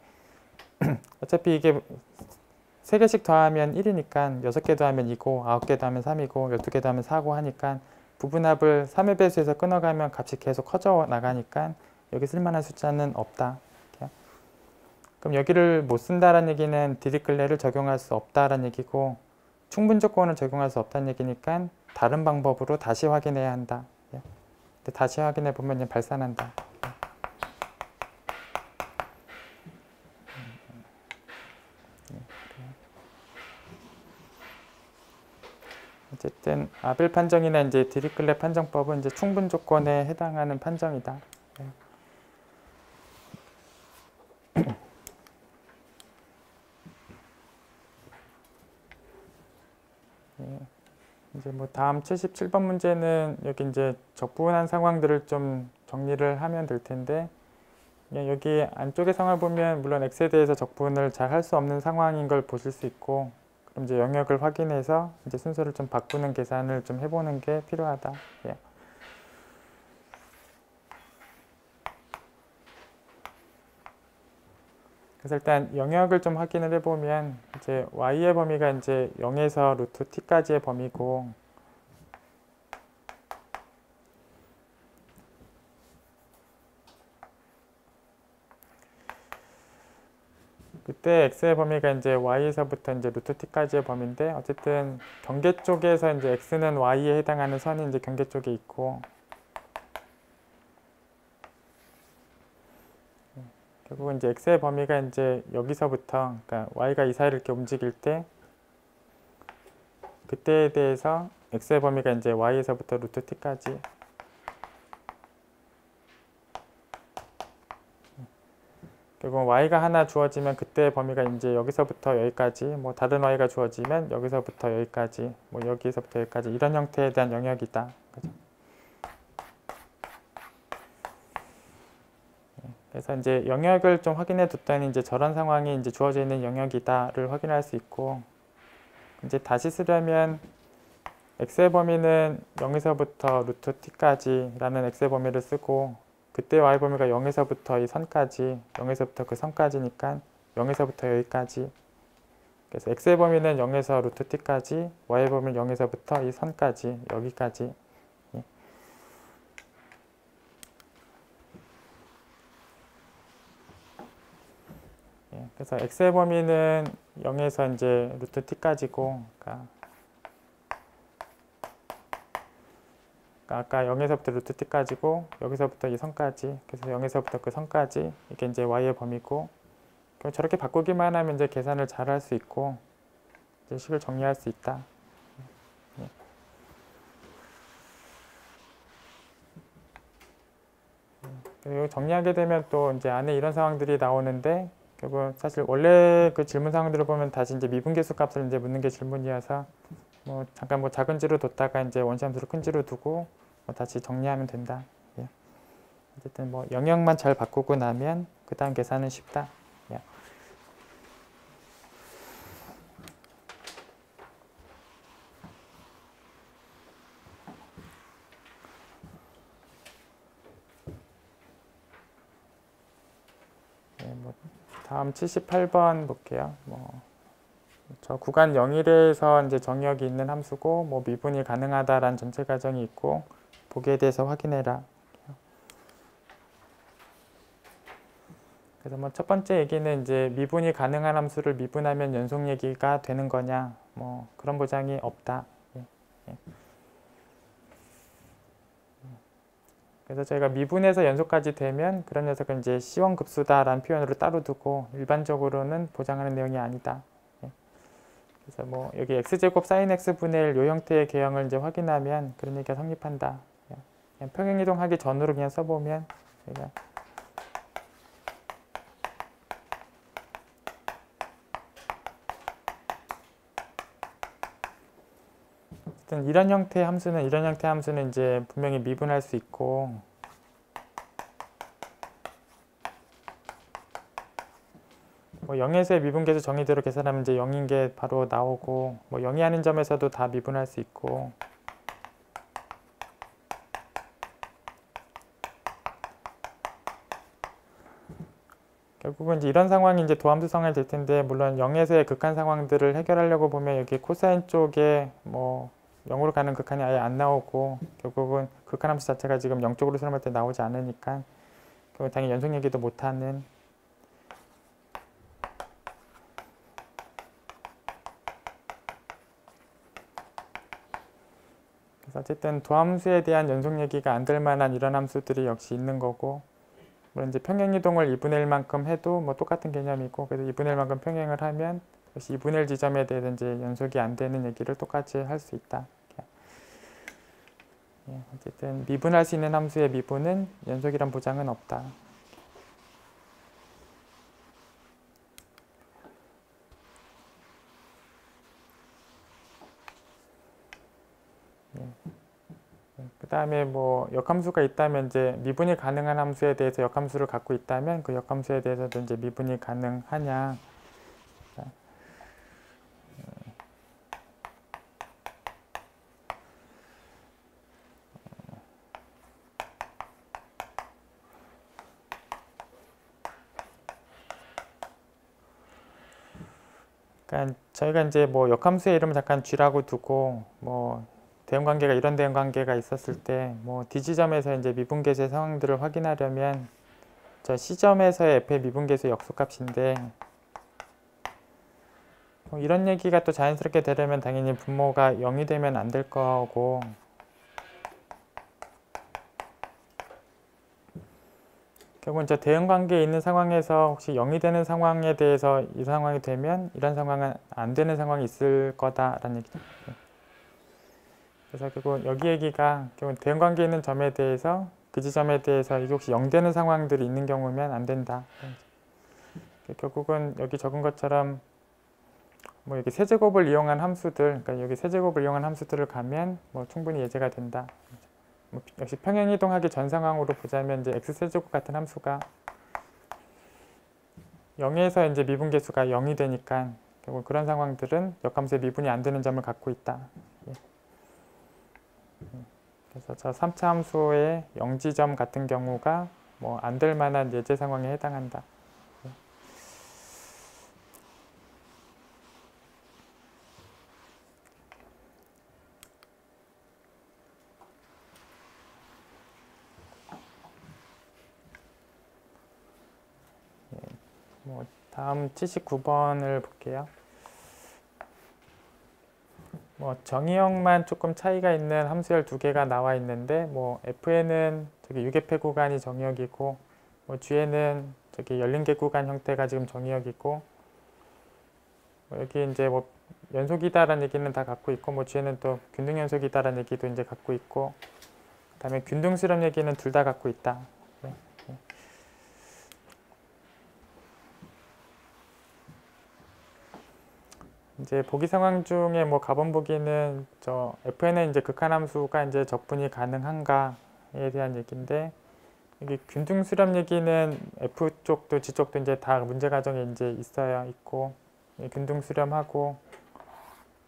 Speaker 1: 어차피 이게 3개씩 더하면 1이니까 6개 더하면 2고 9개 더하면 3이고 12개 더하면 4고 하니까 부분합을 3의 배수에서 끊어가면 값이 계속 커져 나가니까 여기 쓸만한 숫자는 없다. 그럼 여기를 못 쓴다는 얘기는 디리클렛을 적용할 수 없다라는 얘기고 충분 조건을 적용할 수 없다는 얘기니까 다른 방법으로 다시 확인해야 한다. 근데 다시 확인해 보면 발산한다. 어쨌든 아벨 판정이나 이제 디리클렛 판정법은 이제 충분 조건에 해당하는 판정이다. 이제 뭐 다음 77번 문제는 여기 이제 적분한 상황들을 좀 정리를 하면 될 텐데 여기 안쪽의 상황을 보면 물론 x에 대해서 적분을 잘 할 수 없는 상황인 걸 보실 수 있고 그럼 이제 영역을 확인해서 이제 순서를 좀 바꾸는 계산을 좀 해보는 게 필요하다. 예. 그래서 일단 영역을 좀 확인을 해보면 이제 y의 범위가 이제 0에서 루트 t까지의 범위고 그때 x의 범위가 이제 y에서부터 이제 루트 t까지의 범위인데 어쨌든 경계 쪽에서 이제 x는 y에 해당하는 선이 이제 경계 쪽에 있고 결국은 이제 x의 범위가 이제 여기서부터 그러니까 y가 이 사이를 이렇게 움직일 때 그때에 대해서 x의 범위가 이제 y에서부터 루트 t까지 결국 y가 하나 주어지면 그때의 범위가 이제 여기서부터 여기까지 뭐 다른 y가 주어지면 여기서부터 여기까지 뭐 여기서부터 여기까지 이런 형태에 대한 영역이다. 그죠? 그래서 이제 영역을 좀 확인해 뒀더니 이제 저런 상황이 이제 주어져 있는 영역이다를 확인할 수 있고 이제 다시 쓰려면 x의 범위는 0에서부터 루트 t까지 라는 x의 범위를 쓰고 그때 y 범위가 0에서부터 이 선까지 0에서부터 그 선까지니까 0에서부터 여기까지 그래서 x의 범위는 0에서 루트 t까지 y의 범위는 0에서부터 이 선까지 여기까지 그래서 x의 범위는 0에서 이제 루트 t까지고 그러니까 아까 0에서부터 루트 t까지고 여기서부터 이 선까지 그래서 0에서부터 그 선까지 이게 이제 y의 범위고 저렇게 바꾸기만 하면 이제 계산을 잘 할 수 있고 이제 식을 정리할 수 있다. 그리고 정리하게 되면 또 이제 안에 이런 상황들이 나오는데 결국 사실 원래 그 질문 상황들을 보면 다시 이제 미분계수 값을 이제 묻는 게 질문이어서 뭐 잠깐 뭐 작은 지로 뒀다가 이제 원시함수를 큰 지로 두고 뭐 다시 정리하면 된다. 예. 어쨌든 뭐 영역만 잘 바꾸고 나면 그 다음 계산은 쉽다. 예. 뭐 다음 78번 볼게요. 저 구간 0일에서 이제 정역이 있는 함수고 뭐 미분이 가능하다라는 전체 가정이 있고 보기에 대해서 확인해라. 그래서 뭐 첫 번째 얘기는 이제 미분이 가능한 함수를 미분하면 연속 얘기가 되는 거냐 뭐 그런 보장이 없다. 예. 그래서 저희가 미분에서 연속까지 되면 그런 녀석은 이제 C1 급수다라는 표현으로 따로 두고 일반적으로는 보장하는 내용이 아니다. 그래서 뭐 여기 x제곱 sin x분의 1 요 형태의 계형을 이제 확인하면 그런 얘기가 성립한다. 그냥 평행이동하기 전으로 그냥 써보면 제가 이런 형태의 함수는 이제 분명히 미분할 수 있고, 뭐 0에서의 미분계수 정의대로 계산하면 이제 0인 게 바로 나오고, 뭐 0이 아닌 점에서도 다 미분할 수 있고, 결국은 이제 이런 상황이 이제 도함수성을 될 텐데, 물론 0에서의 극한 상황들을 해결하려고 보면 여기 코사인 쪽에 뭐 0으로 가는 극한이 아예 안 나오고, 결국은 극한함수 자체가 지금 0쪽으로 수렴할 때 나오지 않으니까 결국 당연히 연속 얘기도 못하는, 그래서 어쨌든 도함수에 대한 연속 얘기가 안 될 만한 이런 함수들이 역시 있는 거고, 물론 이제 평행이동을 2분의 1만큼 해도 뭐 똑같은 개념이고, 그래서 2분의 1만큼 평행을 하면 역시 2분의 1 지점에 대해서 이제 연속이 안 되는 얘기를 똑같이 할 수 있다. 어쨌든 미분할 수 있는 함수의 미분은 연속이란 보장은 없다. 그 다음에 뭐 역함수가 있다면 이제 미분이 가능한 함수에 대해서 역함수를 갖고 있다면 그 역함수에 대해서도 이제 미분이 가능하냐. 그러니까 저희가 이제 뭐 역함수의 이름을 잠깐 쥐라고 두고 뭐 대응관계가 이런 대응관계가 있었을 때 뭐 D지점에서 이제 미분계수의 상황들을 확인하려면 저 C점에서의 F의 미분계수의 역수값인데, 뭐 이런 얘기가 또 자연스럽게 되려면 당연히 분모가 0이 되면 안 될 거고, 결국은 저 대응관계에 있는 상황에서 혹시 0이 되는 상황에 대해서 이 상황이 되면 이런 상황은 안 되는 상황이 있을 거다라는 얘기죠. 그래서 결국 여기 얘기가 결국 대응관계에 있는 점에 대해서 그 지점에 대해서 이게 혹시 0 되는 상황들이 있는 경우면 안 된다. 결국은 여기 적은 것처럼 뭐 여기 세제곱을 이용한 함수들, 그러니까 여기 세제곱을 이용한 함수들을 가면 뭐 충분히 예제가 된다. 뭐 역시 평행이동하기 전 상황으로 보자면 이제 x세제곱 같은 함수가 0에서 이제 미분계수가 0이 되니까 결국 그런 상황들은 역함수의 미분이 안 되는 점을 갖고 있다. 그래서 저 3차 함수의 0지점 같은 경우가 뭐 안 될 만한 예제 상황에 해당한다. 뭐 다음 79번을 볼게요. 뭐 정의형만 조금 차이가 있는 함수열 두 개가 나와 있는데, 뭐 f에는 저기 유계폐 구간이 정의역이고, 뭐 g에는 저기 열린계 구간 형태가 지금 정의역이고, 뭐 여기 이제 뭐 연속이다라는 얘기는 다 갖고 있고, 뭐 g에는 또 균등 연속이다라는 얘기도 이제 갖고 있고, 그다음에 균등 수렴 얘기는 둘 다 갖고 있다. 이제 보기 상황 중에 뭐 가본 보기는 저 fn은 이제 극한함수가 이제 적분이 가능한가에 대한 얘기인데, 여기 균등 수렴 얘기는 f 쪽도 g 쪽도 이제 다 문제 과정에 이제 있고, 균등 수렴하고,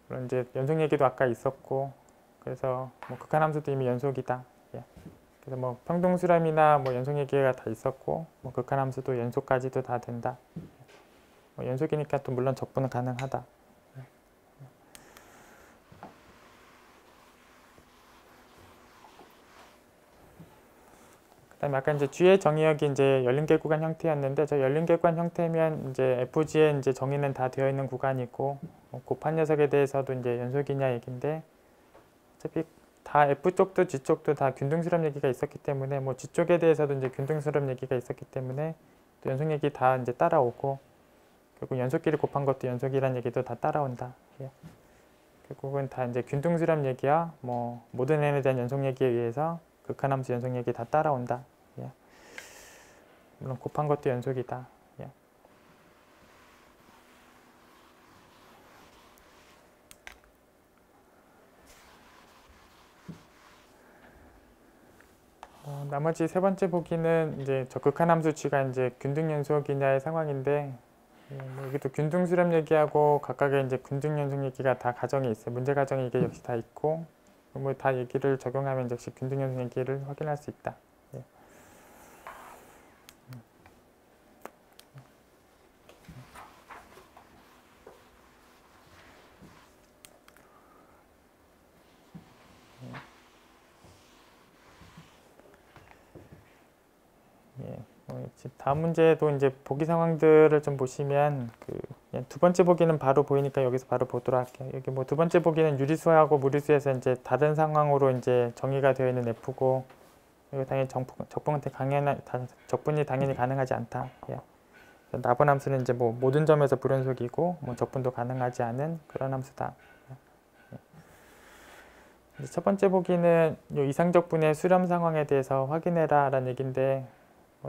Speaker 1: 그런 이제 연속 얘기도 아까 있었고, 그래서 뭐 극한함수도 이미 연속이다. 그래서 뭐 평등 수렴이나 뭐 연속 얘기가 다 있었고, 뭐 극한함수도 연속까지도 다 된다. 뭐 연속이니까 또 물론 적분은 가능하다. 그다음에 아까 이제 G의 정의역이 이제 열린계 구간 형태였는데, 저 열린계 구간 형태면 이제 FG의 이제 정의는 다 되어 있는 구간이고, 뭐 곱한 녀석에 대해서도 이제 연속이냐 얘긴데, 어차피 다 F 쪽도 G 쪽도 다 균등수렴 얘기가 있었기 때문에, 뭐 G 쪽에 대해서도 이제 균등수렴 얘기가 있었기 때문에 또 연속 얘기 다 이제 따라오고, 결국 연속끼리 곱한 것도 연속이란 얘기도 다 따라온다. 예. 결국은 다 이제 균등수렴 얘기야, 뭐 모든 n에 대한 연속 얘기에 의해서 극한함수 연속 얘기 다 따라온다. 예. 물론 곱한 것도 연속이다. 예. 나머지 세 번째 보기는 이제 저 극한함수 G가 이제 균등 연속이냐의 상황인데, 뭐 여기도 균등 수렴 얘기하고 각각의 이제 균등 연속 얘기가 다 가정이 있어요. 문제 가정이 이게 역시 다 있고, 뭐 다 얘기를 적용하면 역시 균등 연속 얘기를 확인할 수 있다. 예. 다음 문제도 이제 보기 상황들을 좀 보시면 그냥 두 번째 보기는 바로 보이니까 여기서 바로 보도록 할게요. 여기 뭐 두 번째 보기는 유리수하고 무리수에서 이제 다른 상황으로 이제 정의가 되어 있는 F고, 이거 당연히 적분이 당연히 가능하지 않다. 예. 나분함수는 이제 뭐 모든 점에서 불연속이고 뭐 적분도 가능하지 않은 그런 함수다. 예. 첫 번째 보기는 요 이상적분의 수렴 상황에 대해서 확인해라 라는 얘기인데,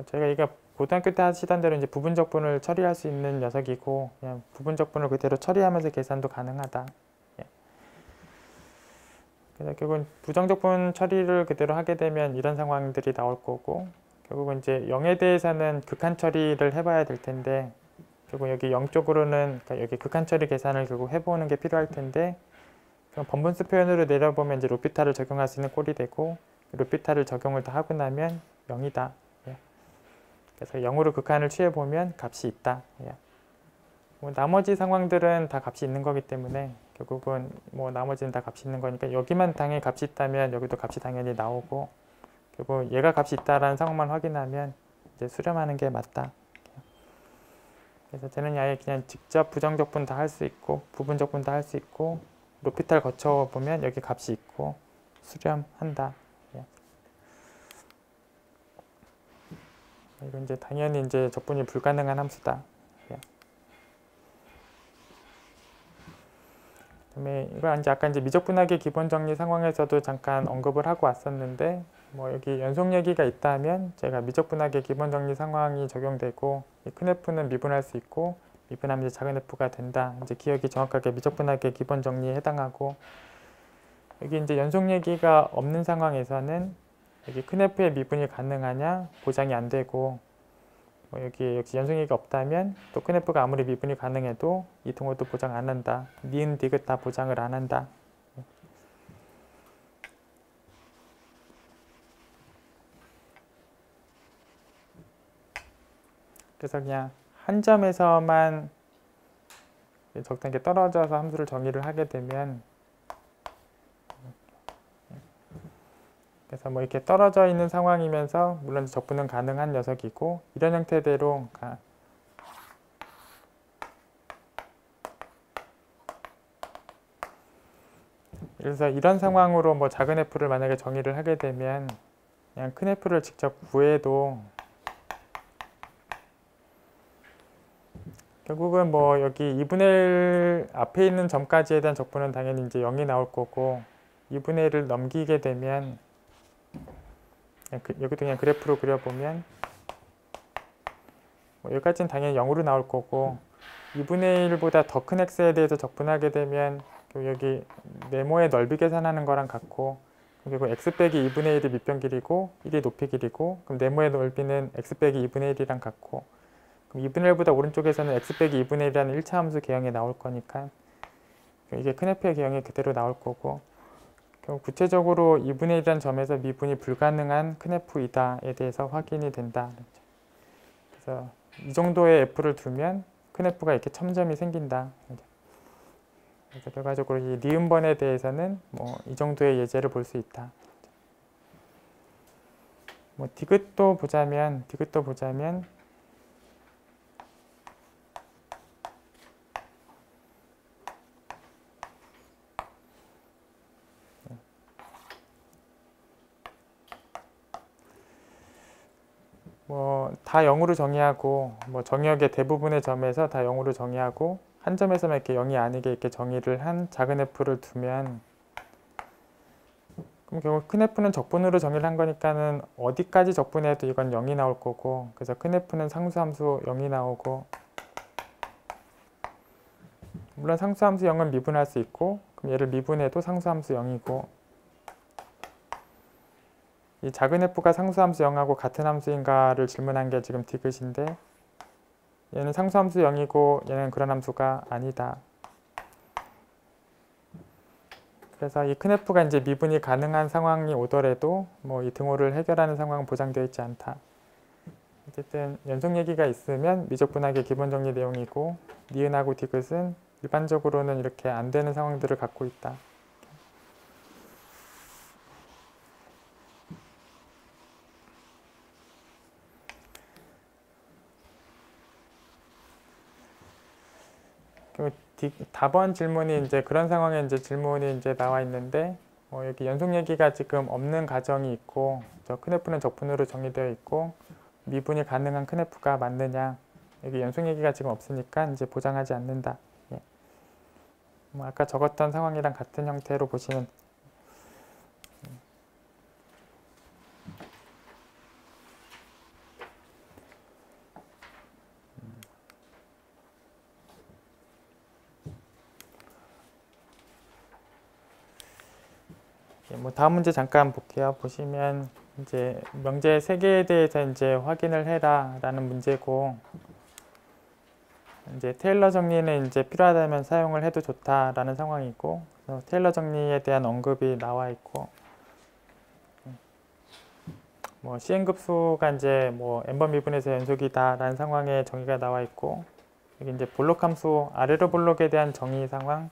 Speaker 1: 저희가 이게 고등학교 때 하시던 대로 이제 부분적분을 처리할 수 있는 녀석이고, 그냥 부분적분을 그대로 처리하면서 계산도 가능하다. 예. 그래서 결국은 부정적분 처리를 그대로 하게 되면 이런 상황들이 나올 거고, 결국은 이제 0에 대해서는 극한 처리를 해봐야 될 텐데, 결국 여기 0 쪽으로는 그러니까 여기 극한 처리 계산을 결국 해보는 게 필요할 텐데, 그럼 번분수 표현으로 내려보면 이제 로피탈을 적용할 수 있는 꼴이 되고, 로피탈을 적용을 다 하고 나면 0이다. 그래서 0으로 극한을 취해보면 값이 있다. 예. 뭐 나머지 상황들은 다 값이 있는 거기 때문에 결국은 뭐 나머지는 다 값이 있는 거니까 여기만 당연히 값이 있다면 여기도 값이 당연히 나오고, 결국 얘가 값이 있다라는 상황만 확인하면 이제 수렴하는 게 맞다. 그래서 쟤는 아예 그냥 직접 부정적분 다 할 수 있고 부분적분 다 할 수 있고 로피탈 거쳐보면 여기 값이 있고 수렴한다. 이건 이제 당연히 이제 적분이 불가능한 함수다. 그다음에 이거 이제 아까 이제 미적분학의 기본 정리 상황에서도 잠깐 언급을 하고 왔었는데, 뭐 여기 연속 얘기가 있다면 제가 미적분학의 기본 정리 상황이 적용되고 큰 F는 미분할 수 있고 미분하면 이제 작은 F가 된다. 이제 기억이 정확하게 미적분학의 기본 정리에 해당하고, 여기 이제 연속 얘기가 없는 상황에서는 여기 큰 F의 미분이 가능하냐 보장이 안 되고, 여기 역시 연속 얘기가 없다면 또 큰 F가 아무리 미분이 가능해도 이통호도 보장 안 한다. 니은 디귿 다 보장을 안 한다. 그래서 그냥 한 점에서만 적당하게 떨어져서 함수를 정의를 하게 되면, 그래서 뭐 이렇게 떨어져 있는 상황이면서 물론 적분은 가능한 녀석이고, 이런 형태대로 그래서 이런 상황으로 뭐 작은 F를 만약에 정의를 하게 되면 그냥 큰 F를 직접 구해도 결국은 뭐 여기 2분의 1 앞에 있는 점까지에 대한 적분은 당연히 이제 0이 나올 거고, 2분의 1을 넘기게 되면 여기도 그냥 그래프로 그려보면 뭐 여기까지는 당연히 0으로 나올 거고, 2분의 1보다 더 큰 x에 대해서 적분하게 되면 여기 네모의 넓이 계산하는 거랑 같고, 그리고 x 빼기 2분의 1이 밑변 길이고 1이 높이 길이고, 그럼 네모의 넓이는 x 빼기 2분의 1이랑 같고, 그럼 2분의 1보다 오른쪽에서는 x 빼기 2분의 1이라는 1차 함수 개형이 나올 거니까 이게 큰 F의 개형이 그대로 나올 거고, 구체적으로 2분의 1이라는 점에서 미분이 불가능한 큰 F이다에 대해서 확인이 된다. 그래서 이 정도의 F를 두면 큰 F가 이렇게 첨점이 생긴다. 그래서 결과적으로 이 니은번에 대해서는 뭐 이 정도의 예제를 볼 수 있다. 뭐 디귿도 보자면 뭐 다 0으로 정의하고 뭐 정의역의 대부분의 점에서 다 0으로 정의하고 한 점에서만 이렇게 0이 아니게 이렇게 정의를 한 작은 f를 두면 그럼 결국 큰 F는 적분으로 정의를 한 거니까는 어디까지 적분해도 이건 0이 나올 거고 그래서 큰 F는 상수함수 0이 나오고 물론 상수함수 0은 미분할 수 있고 그럼 얘를 미분해도 상수함수 0이고 이 작은 F가 상수함수 0하고 같은 함수인가를 질문한 게 지금 디귿인데 얘는 상수함수 0이고 얘는 그런 함수가 아니다. 그래서 이 큰 F가 이제 미분이 가능한 상황이 오더라도 뭐 이 등호를 해결하는 상황은 보장되어 있지 않다. 어쨌든 연속 얘기가 있으면 미적분학의 기본 정리 내용이고 니은하고 디귿은 일반적으로는 이렇게 안 되는 상황들을 갖고 있다. 답원 질문이 이제 그런 상황에 이제 질문이 이제 나와 있는데 여기 연속 얘기가 지금 없는 가정이 있고 저 큰 F는 적분으로 정의되어 있고 미분이 가능한 큰 F가 맞느냐 여기 연속 얘기가 지금 없으니까 이제 보장하지 않는다. 예. 뭐 아까 적었던 상황이랑 같은 형태로 보시면 뭐 다음 문제 잠깐 볼게요. 보시면 이제 명제 3개에 대해서 이제 확인을 해라 라는 문제고 이제 테일러 정리는 이제 필요하다면 사용을 해도 좋다라는 상황이고 테일러 정리에 대한 언급이 나와 있고 뭐 Cn급수가 이제 뭐 n번 미분에서 연속이다라는 상황에 정의가 나와 있고 여기 이제 볼록 함수 아래로 볼록에 대한 정의 상황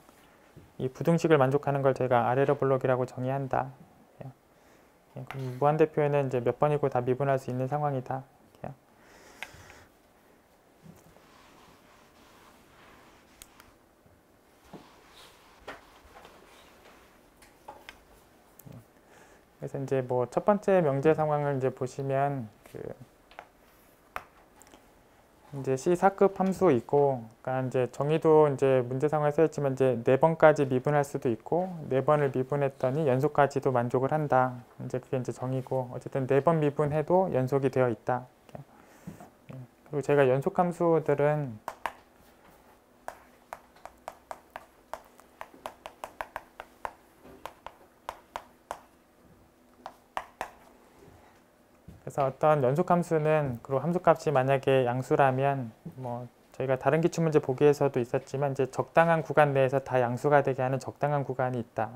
Speaker 1: 이 부등식을 만족하는 걸 저희가 아래로 볼록이라고 정의한다. 그럼 무한대표에는 이제 몇 번이고 다 미분할 수 있는 상황이다. 그래서 이제 뭐 첫 번째 명제 상황을 이제 보시면 이제 C 4급 함수 있고, 그러니까 이제 정의도 이제 문제 상황에 써있지만 이제 4번까지 미분할 수도 있고 4번을 미분했더니 연속까지도 만족을 한다. 이제 그게 이제 정의고 어쨌든 4번 미분해도 연속이 되어 있다. 그리고 제가 연속 함수들은 그래서 어떤 연속 함수는 그리고 함수값이 만약에 양수라면 뭐 저희가 다른 기출문제 보기에서도 있었지만 이제 적당한 구간 내에서 다 양수가 되게 하는 적당한 구간이 있다.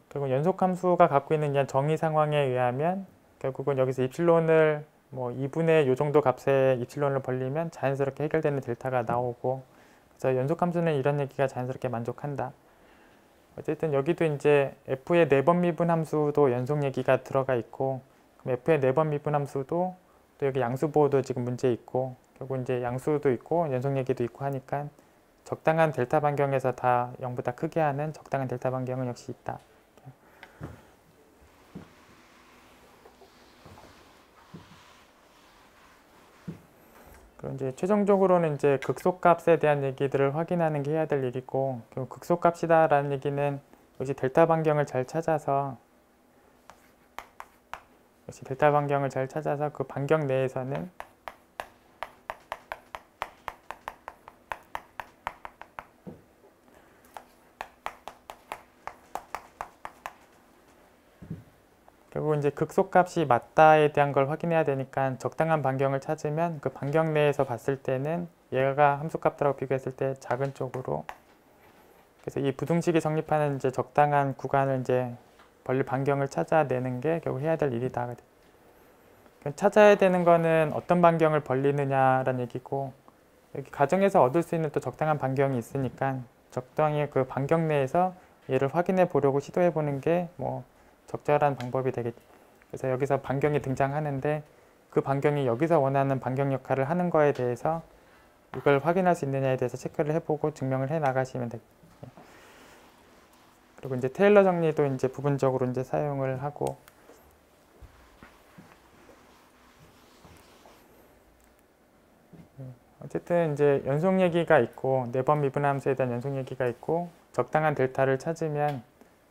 Speaker 1: 그리고 연속 함수가 갖고 있는 정의 상황에 의하면 결국은 여기서 입실론을 뭐 2분의 요 정도 값에 입실론을 벌리면 자연스럽게 해결되는 델타가 나오고 그래서 연속 함수는 이런 얘기가 자연스럽게 만족한다. 어쨌든 여기도 이제 f의 4번 미분 함수도 연속 얘기가 들어가 있고 그럼 f의 4번 미분 함수도 또 여기 양수 보호도 지금 문제 있고 결국 이제 양수도 있고 연속 얘기도 있고 하니까 적당한 델타 반경에서 다 0보다 크게 하는 적당한 델타 반경은 역시 있다. 그럼 이제 최종적으로는 이제 극소값에 대한 얘기들을 확인하는 게 해야 될 일이고 극소값이다라는 얘기는 역시 델타 반경을 잘 찾아서 그 반경 내에서는 결국 이제 극소값이 맞다에 대한 걸 확인해야 되니까 적당한 반경을 찾으면 그 반경 내에서 봤을 때는 얘가 함수값들하고 비교했을 때 작은 쪽으로 그래서 이 부등식이 성립하는 이제 적당한 구간을 이제 벌릴 반경을 찾아내는 게 결국 해야 될 일이다. 찾아야 되는 거는 어떤 반경을 벌리느냐라는 얘기고 여기 가정에서 얻을 수 있는 또 적당한 반경이 있으니까 적당히 그 반경 내에서 얘를 확인해 보려고 시도해 보는 게 뭐 적절한 방법이 되겠죠. 그래서 여기서 반경이 등장하는데 그 반경이 여기서 원하는 반경 역할을 하는 거에 대해서 이걸 확인할 수 있느냐에 대해서 체크를 해보고 증명을 해 나가시면 됩니다. 그리고 이제 테일러 정리도 이제 부분적으로 이제 사용을 하고, 어쨌든 이제 연속 얘기가 있고, 4번 미분함수에 대한 연속 얘기가 있고, 적당한 델타를 찾으면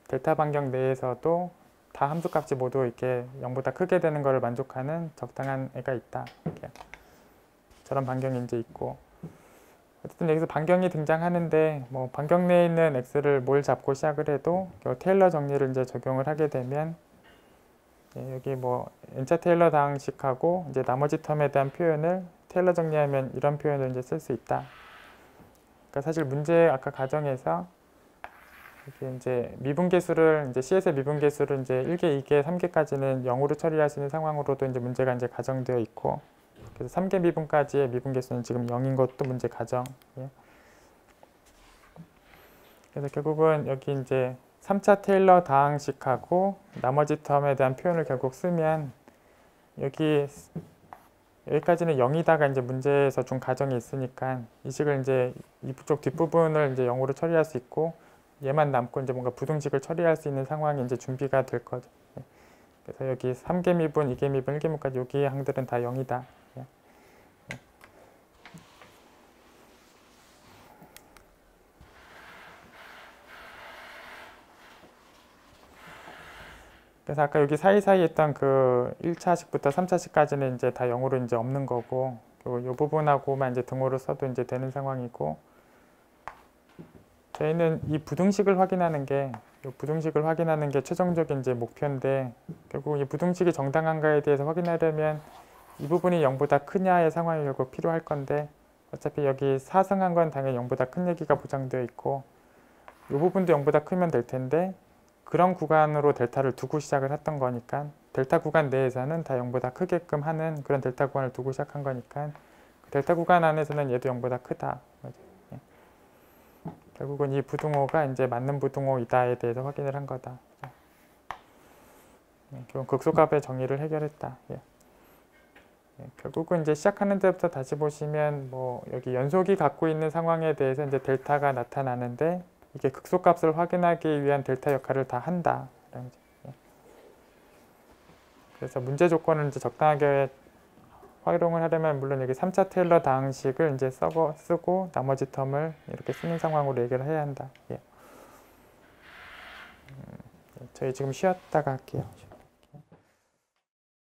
Speaker 1: 델타 반경 내에서도 다 함수값이 모두 이렇게 0보다 크게 되는 것을 만족하는 적당한 애가 있다. 이렇게. 저런 반경이 이제 있고, 어쨌든 여기서 반경이 등장하는데, 뭐 반경 내에 있는 x를 뭘 잡고 시작을 해도 테일러 정리를 이제 적용을 하게 되면, 여기 뭐 n차 테일러 다항식하고 이제 나머지 텀에 대한 표현을 테일러 정리하면 이런 표현을 이제 쓸 수 있다. 그러니까 사실 문제 아까 가정에서 이게 이제 미분계수를 이제 C에서 미분계수를 이제 1개, 2개, 3개까지는 0으로 처리할 수 있는 상황으로도 이제 문제가 이제 가정되어 있고, 그래서 3개 미분까지의 미분계수는 지금 0인 것도 문제 가정. 그래서 결국은 여기 이제 3차 테일러 다항식하고 나머지 텀에 대한 표현을 결국 쓰면 여기까지는 0이다가 이제 문제에서 준 가정이 있으니까 이 식을 이제 이쪽 뒷부분을 이제 0으로 처리할 수 있고, 얘만 남고 이제 뭔가 부등식을 처리할 수 있는 상황이 이제 준비가 될 거죠. 그래서 여기 3개 미분, 2개 미분, 1개 미분까지 여기 항들은 다 0이다. 그래서 아까 여기 사이사이 했던 그 1차식부터 3차식까지는 이제 다 0으로 이제 없는 거고, 그리고 이 부분하고만 이제 등호로 써도 이제 되는 상황이고, 저희는 이 부등식을 확인하는 게, 최종적인 이제 목표인데, 결국 이 부등식이 정당한가에 대해서 확인하려면 이 부분이 0보다 크냐의 상황이 결국 필요할 건데, 어차피 여기 4승한 건 당연히 0보다 큰 얘기가 보장되어 있고, 이 부분도 0보다 크면 될 텐데, 그런 구간으로 델타를 두고 시작을 했던 거니까, 델타 구간 내에서는 다 0보다 크게끔 하는 그런 델타 구간을 두고 시작한 거니까, 그 델타 구간 안에서는 얘도 0보다 크다. 결국은 이 부등호가 이제 맞는 부등호이다에 대해서 확인을 한 거다. 결국 극소값의 정의를 해결했다. 결국은 이제 시작하는 데부터 다시 보시면 뭐 여기 연속이 갖고 있는 상황에 대해서 이제 델타가 나타나는데, 이게 극소값을 확인하기 위한 델타 역할을 다 한다. 그래서 문제 조건을 이제 적당하게 활용을 하려면 물론 여기 3차 테일러 다항식을 이제 쓰고 나머지 텀을 이렇게 쓰는 상황으로 얘기를 해야 한다. 저희 지금 쉬었다가 할게요.